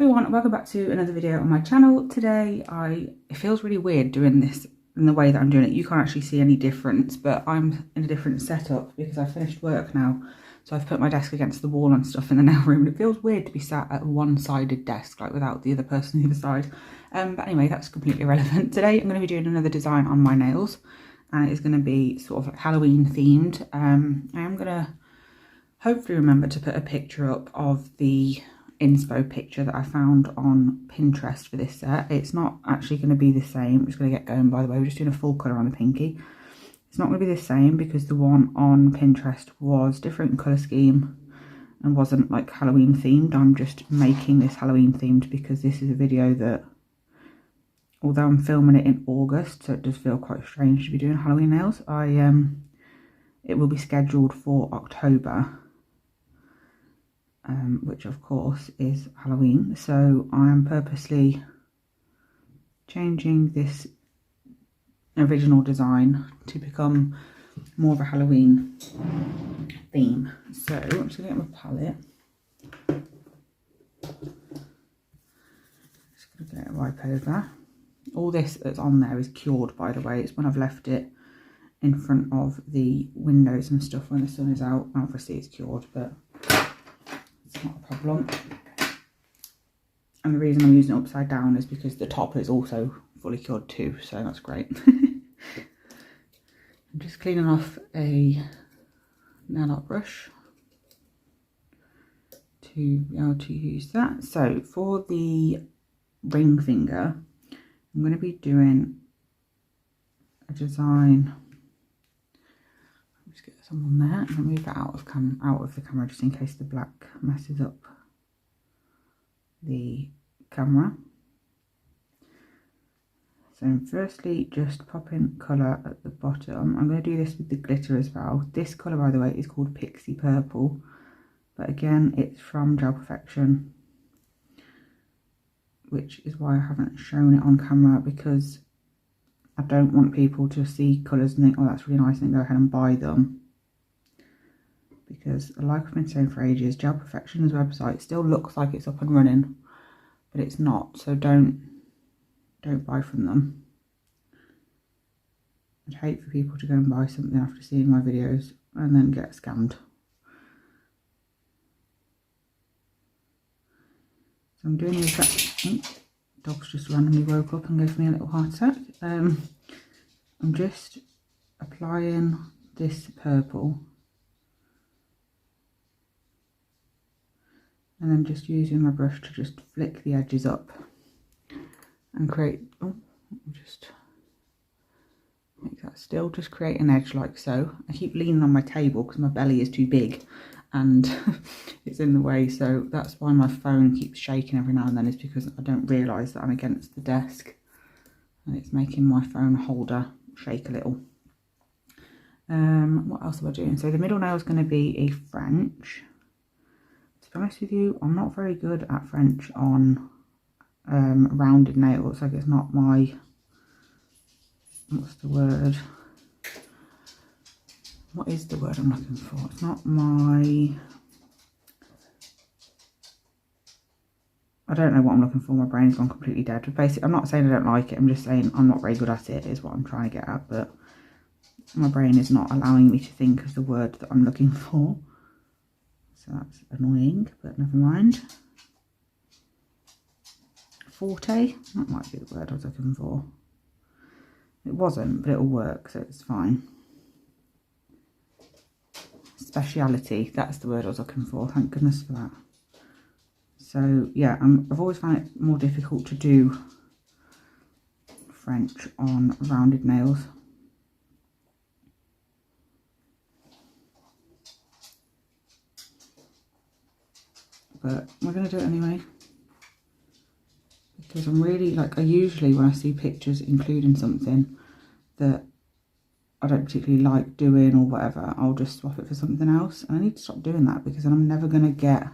everyone, welcome back to another video on my channel. Today it feels really weird doing this in the way that I'm doing it. You can't actually see any difference, but I'm in a different setup because I finished work now. So I've put my desk against the wall and stuff in the nail room. It feels weird to be sat at a one-sided desk, like without the other person on the other side. But anyway, that's completely irrelevant. Today I'm going to be doing another design on my nails, and it is going to be sort of like Halloween themed. I am going to hopefully remember to put a picture up of the inspo picture that I found on Pinterest for this set. It's not actually going to be the same. I'm just going to get going, by the way. We're just doing a full colour on the pinky. It's not going to be the same because the one on Pinterest was different colour scheme and wasn't like Halloween themed. I'm just making this Halloween themed because this is a video that, although I'm filming it in August, so it does feel quite strange to be doing Halloween nails, it will be scheduled for October. Which of course is Halloween, so I am purposely changing this original design to become more of a Halloween theme. So I'm just going to get my palette, just going to get a wipe over. All this that's on there is cured, by the way. It's when I've left it in front of the windows and stuff when the sun is out. Obviously it's cured, but it's not a problem. And the reason I'm using it upside down is because the top is also fully cured too, so that's great. I'm just cleaning off a nail art brush to be able to use that. So for the ring finger, I'm going to be doing a design. Just get some on there and move that out of the camera just in case the black messes up the camera. So firstly, just pop in colour at the bottom. I'm going to do this with the glitter as well. This colour, by the way, is called Pixie Purple, but again it's from Gel Perfection, which is why I haven't shown it on camera, because I don't want people to see colours and think, oh, that's really nice, and go ahead and buy them. Because like I've been saying for ages, Gel Perfection's website still looks like it's up and running, but it's not. So don't buy from them. I'd hate for people to go and buy something after seeing my videos and then get scammed. So I'm doing the exact... Dog's just randomly woke up and gave me a little heart attack. I'm just applying this purple and then just using my brush to just flick the edges up and create, just make that still, just create an edge like so. I keep leaning on my table because my belly is too big and it's in the way, so that's why my phone keeps shaking every now and then, is because I don't realise that I'm against the desk and it's making my phone holder shake a little. What else am I doing? So the middle nail is going to be a French. To be honest with you, I'm not very good at French on rounded nails. Like, it's not my, what's the word? What is the word I'm looking for? It's not my... I don't know what I'm looking for. My brain's gone completely dead. But basically, I'm not saying I don't like it. I'm just saying I'm not very good at it, is what I'm trying to get at. But my brain is not allowing me to think of the word that I'm looking for. So that's annoying, but never mind. Forte? That might be the word I was looking for. It wasn't, but it'll work, so it's fine. Speciality, that's the word I was looking for. Thank goodness for that. So yeah, I've always found it more difficult to do French on rounded nails. But we're going to do it anyway. Because I'm really, like, I usually, when I see pictures including something that I don't particularly like doing or whatever, I'll just swap it for something else. And I need to stop doing that, because then I'm never going to get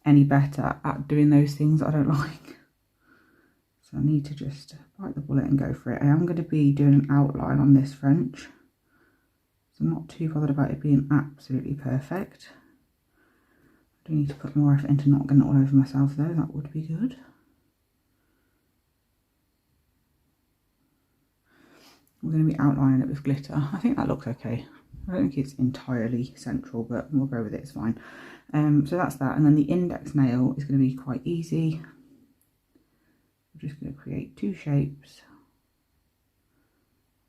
any better at doing those things that I don't like. So I need to just bite the bullet and go for it. I am going to be doing an outline on this French, so I'm not too bothered about it being absolutely perfect. Do need to put more effort into not getting it all over myself though, that would be good. We're going to be outlining it with glitter. I think that looks okay. I don't think it's entirely central, but we'll go with it, it's fine. So that's that, and then the index nail is going to be quite easy. We're just going to create 2 shapes.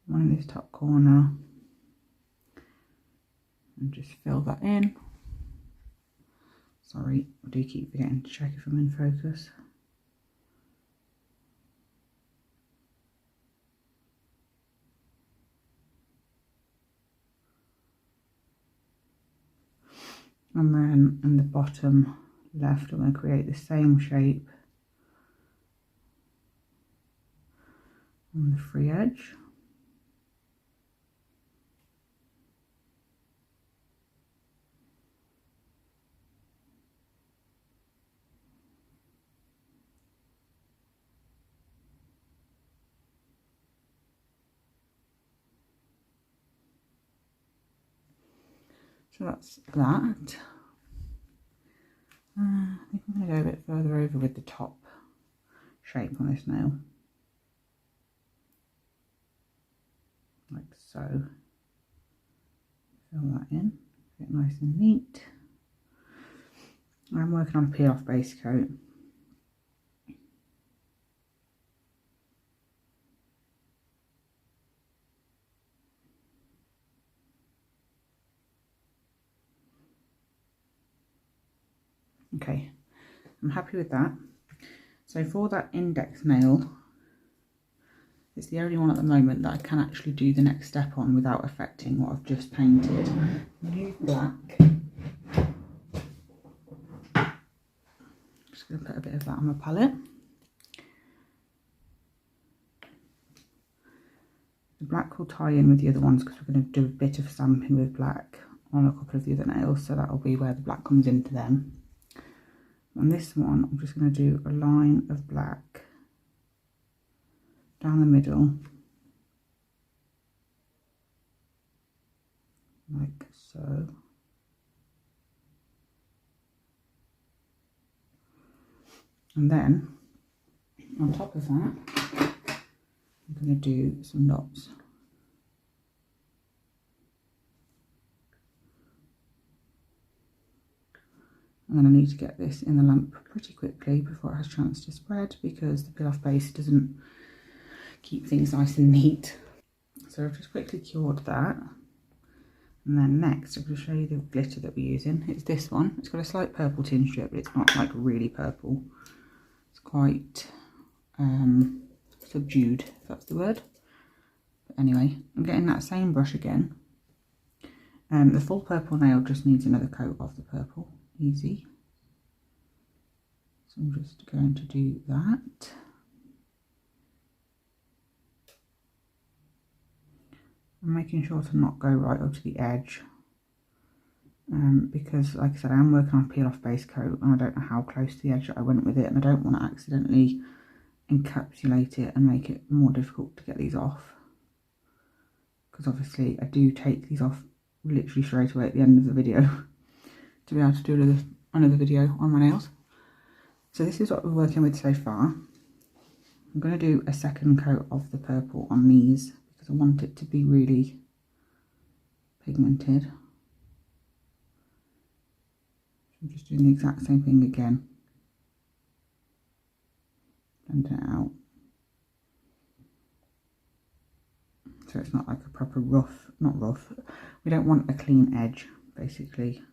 One in this top corner. And just fill that in. Sorry, I do keep forgetting to check if I'm in focus. And then in the bottom left, I'm going to create the same shape on the free edge. So that's that. I think I'm going to go a bit further over with the top shape on this nail. Like so. Fill that in, get nice and neat. I'm working on a peel off base coat. Okay, I'm happy with that. So for that index nail, it's the only one at the moment that I can actually do the next step on without affecting what I've just painted. Use black. Just going to put a bit of that on my palette. The black will tie in with the other ones because we're going to do a bit of stamping with black on a couple of the other nails, so that will be where the black comes into them. On this one, I'm just going to do a line of black down the middle, like so. And then, on top of that, I'm going to do some dots. And then I need to get this in the lamp pretty quickly before it has a chance to spread, because the peel off base doesn't keep things nice and neat. So I've just quickly cured that. And then next I'm going to show you the glitter that we're using. It's this one. It's got a slight purple tinge to it, but it's not like really purple. It's quite subdued, if that's the word. But anyway, I'm getting that same brush again. The full purple nail just needs another coat of the purple. Easy. So I'm just going to do that. I'm making sure to not go right up to the edge, because like I said, I am working on a peel off base coat and I don't know how close to the edge that I went with it, and I don't want to accidentally encapsulate it and make it more difficult to get these off, because obviously I do take these off literally straight away at the end of the video to be able to do another video on my nails. So this is what we're working with so far. I'm going to do a second coat of the purple on these because I want it to be really pigmented. I'm just doing the exact same thing again, blending it out so it's not like a proper rough, not rough, we don't want a clean edge basically.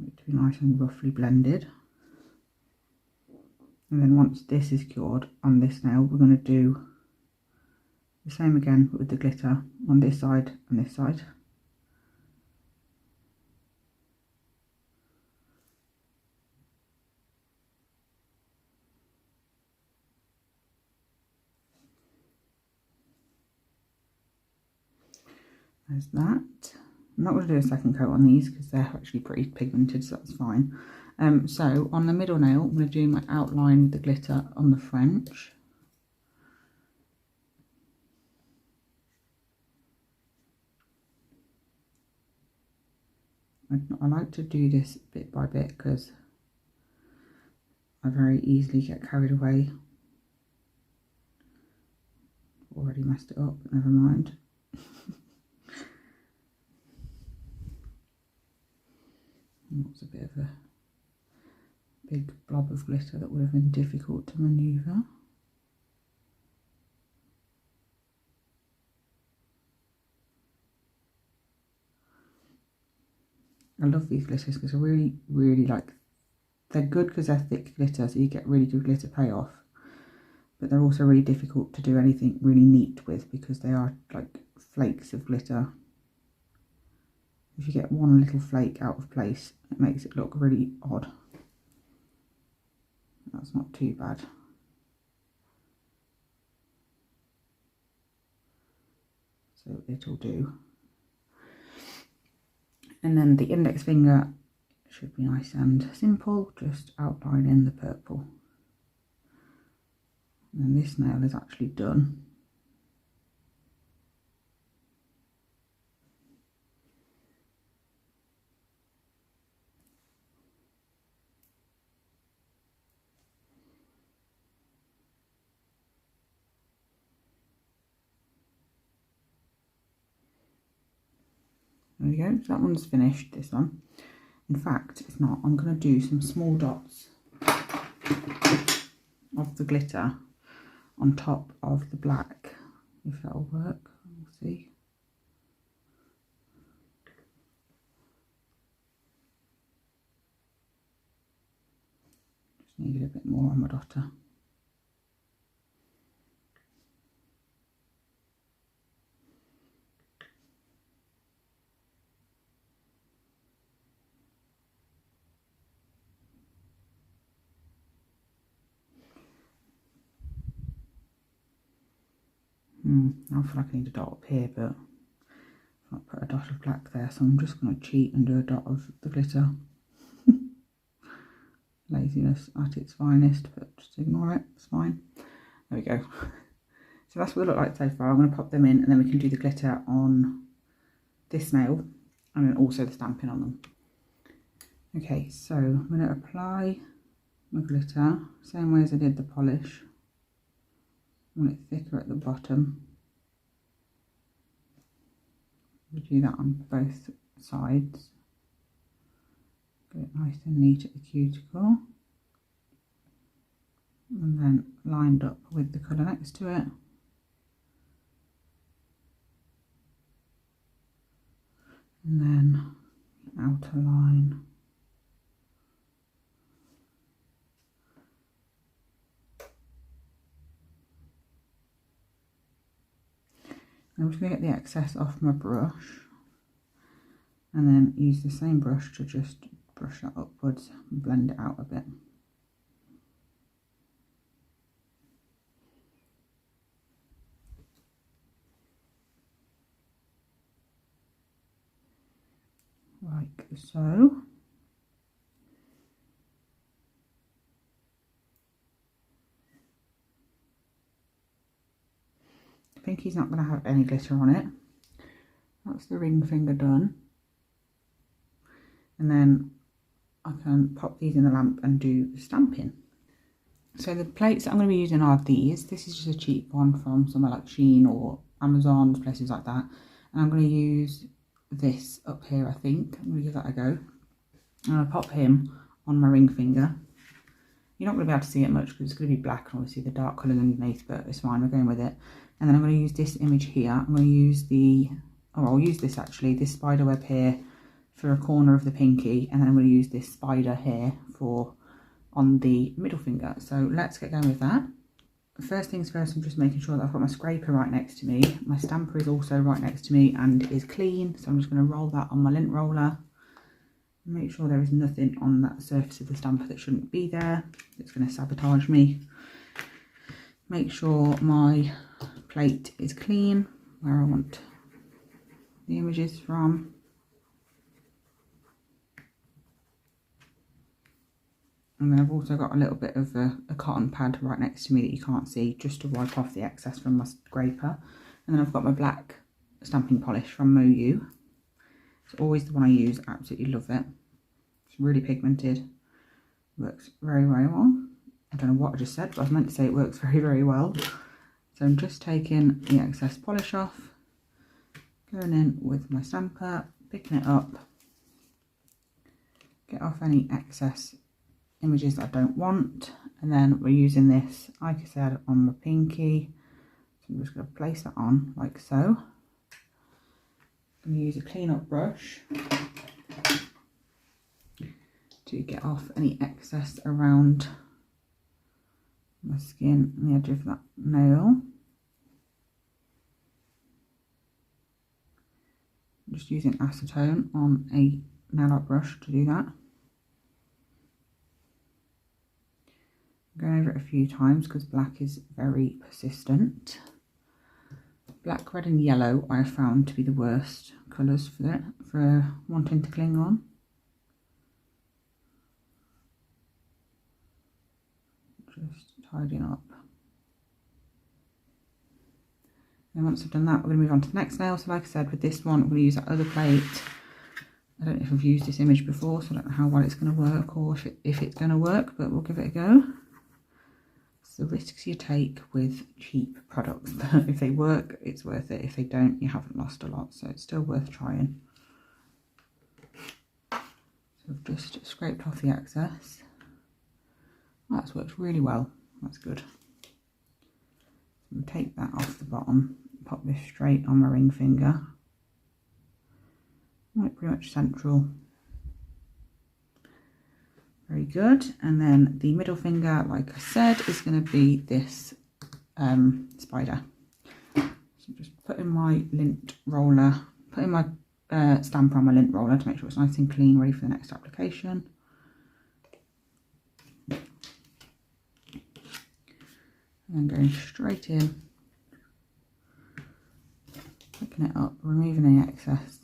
It to be nice and roughly blended. And then once this is cured on this nail, we're going to do the same again but with the glitter on this side and this side. There's that. I'm not going to do a second coat on these because they're actually pretty pigmented, so that's fine. So on the middle nail, I'm going to do my outline with the glitter on the French. I like to do this bit by bit because I very easily get carried away. Already messed it up, but never mind. That's a bit of a big blob of glitter that would have been difficult to manoeuvre. I love these glitters because I really like, they're good because they're thick glitter, so you get really good glitter payoff. But they're also really difficult to do anything really neat with because they are like flakes of glitter. If you get one little flake out of place, it makes it look really odd. That's not too bad. So it'll do. And then the index finger should be nice and simple, just outlining the purple. And then this nail is actually done. There we go, so that one's finished, this one. In fact, it's not. I'm going to do some small dots of the glitter on top of the black, if that'll work. We'll see. Just needed a bit more on my dotter. I feel like I need a dot up here, but I'll put a dot of black there, so I'm just going to cheat and do a dot of the glitter. Laziness at its finest, but just ignore it, it's fine. There we go. So that's what they look like so far. I'm going to pop them in and then we can do the glitter on this nail and then also the stamping on them. Okay, so I'm going to apply my glitter, same way as I did the polish. I want it thicker at the bottom. We do that on both sides. Get it nice and neat at the cuticle. And then lined up with the colour next to it. And then outer line. I'm just going to get the excess off my brush and then use the same brush to just brush that upwards and blend it out a bit. Like so. I think he's not going to have any glitter on it. That's the ring finger done. And then I can pop these in the lamp and do the stamping. So the plates that I'm going to be using are these. This is just a cheap one from somewhere like Shein or Amazon, places like that. And I'm going to use this up here, I think. I'm going to give that a go. And I'll pop him on my ring finger. You're not going to be able to see it much because it's going to be black and obviously the dark colours underneath, but it's fine, we're going with it. And then I'm going to use this image here. I'm going to use I'll use this actually, this spider web here for a corner of the pinky. And then I'm going to use this spider here on the middle finger. So let's get going with that. First things first, I'm just making sure that I've got my scraper right next to me. My stamper is also right next to me and is clean. So I'm just going to roll that on my lint roller. Make sure there is nothing on that surface of the stamper that shouldn't be there. It's going to sabotage me. Make sure my plate is clean where I want the images from. And then I've also got a little bit of a cotton pad right next to me that you can't see, just to wipe off the excess from my scraper. And then I've got my black stamping polish from Moyu. It's always the one I use. Absolutely love it. It's really pigmented. Works very, very well. I don't know what I just said, but I was meant to say it works very, very well. So I'm just taking the excess polish off, going in with my stamper, picking it up, get off any excess images that I don't want, and then we're using this, like I said, on my pinky. So I'm just going to place that on like so. I'm going to use a clean up brush to get off any excess around my skin and the edge of that nail. I'm just using acetone on a nail art brush to do that. I'm going over it a few times because black is very persistent. Black, red and yellow I have found to be the worst colours for wanting to cling on. Just tidying up. And once I've done that, we're going to move on to the next nail. So like I said, with this one, I'm going to use that other plate. I don't know if I've used this image before, so I don't know how well it's going to work or if it's going to work, but we'll give it a go. It's the risks you take with cheap products. If they work, it's worth it. If they don't, you haven't lost a lot, so it's still worth trying. So I've just scraped off the excess. That's worked really well. That's good. So take that off the bottom, pop this straight on my ring finger. Right, pretty much central. Very good. And then the middle finger, like I said, is going to be this spider. So I'm just putting my lint roller, putting my stamper on my lint roller to make sure it's nice and clean, ready for the next application. And then going straight in, picking it up, removing any excess.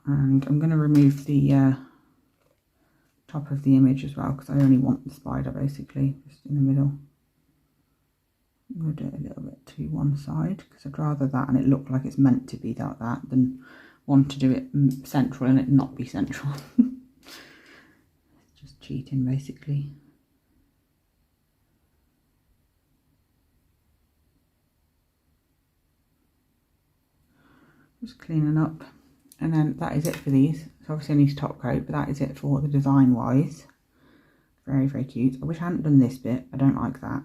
And I'm going to remove the top of the image as well, because I only want the spider basically, just in the middle. I'm going to do it a little bit to one side, because I'd rather that and it look like it's meant to be like that than want to do it central and it not be central. It's just cheating basically. Just cleaning up, and then that is it for these. So obviously I need to top coat, but that is it for the design wise. Very, very cute. I wish I hadn't done this bit. I don't like that.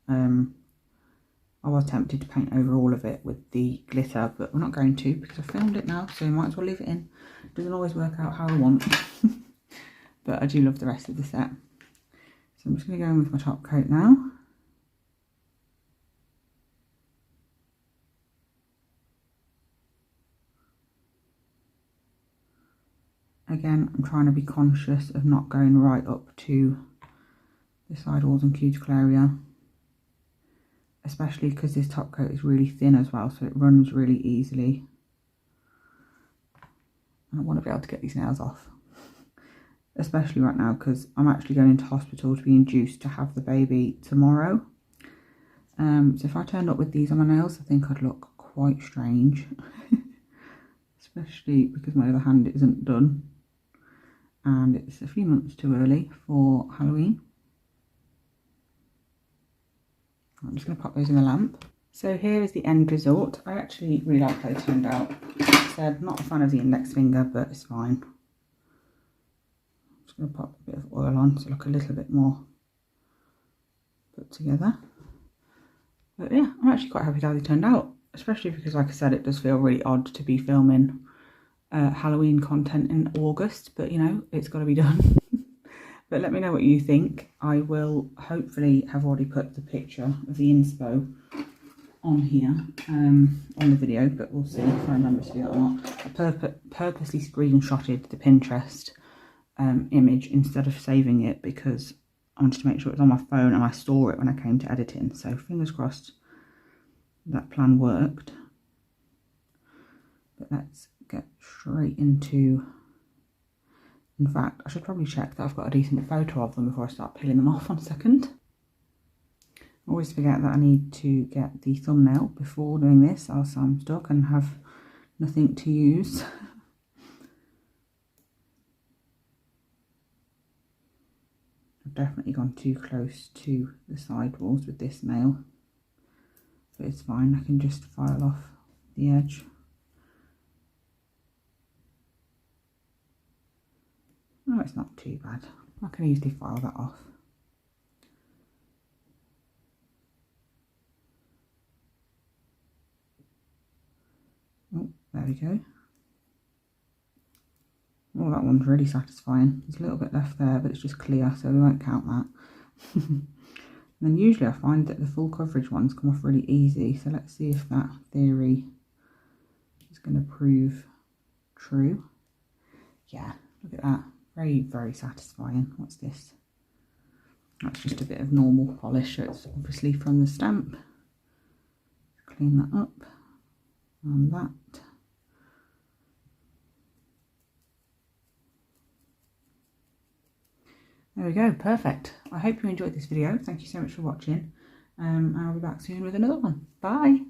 I was tempted to paint over all of it with the glitter, but we're not going to because I filmed it now, so I might as well leave it in. It doesn't always work out how I want, but I do love the rest of the set. So I'm just going to go in with my top coat now. Again, I'm trying to be conscious of not going right up to the sidewalls and cuticle area, especially because this top coat is really thin as well, so it runs really easily. And I want to be able to get these nails off, especially right now because I'm actually going into hospital to be induced to have the baby tomorrow. So if I turned up with these on my nails, I think I'd look quite strange, especially because my other hand isn't done. And it's a few months too early for Halloween. I'm just going to pop those in the lamp. So here is the end result. I actually really like how they turned out. Like I said, not a fan of the index finger, but it's fine. I'm just going to pop a bit of oil on to look a little bit more put together. But yeah, I'm actually quite happy with how they turned out, especially because, like I said, it does feel really odd to be filming Halloween content in August, but you know, it's got to be done. But let me know what you think. I will hopefully have already put the picture of the inspo on here on the video, but we'll see if I remember to do that or not. I purposely screenshotted the Pinterest image instead of saving it because I wanted to make sure it was on my phone and I saw it when I came to editing. So fingers crossed that plan worked. But let's get straight into, in fact I should probably check that I've got a decent photo of them before I start peeling them off. 1 second. I always forget that I need to get the thumbnail before doing this, else I'm stuck and have nothing to use. I've definitely gone too close to the side walls with this nail, but it's fine, I can just file off the edge. Oh, it's not too bad. I can easily file that off. Oh, there we go. Oh, that one's really satisfying. There's a little bit left there, but it's just clear, so we won't count that. And then usually I find that the full coverage ones come off really easy, so let's see if that theory is going to prove true. Yeah, look at that. Very, very satisfying. What's this? That's just a bit of normal polish. It's obviously from the stamp. Clean that up. And that. There we go, perfect. I hope you enjoyed this video. Thank you so much for watching. I'll be back soon with another one. Bye.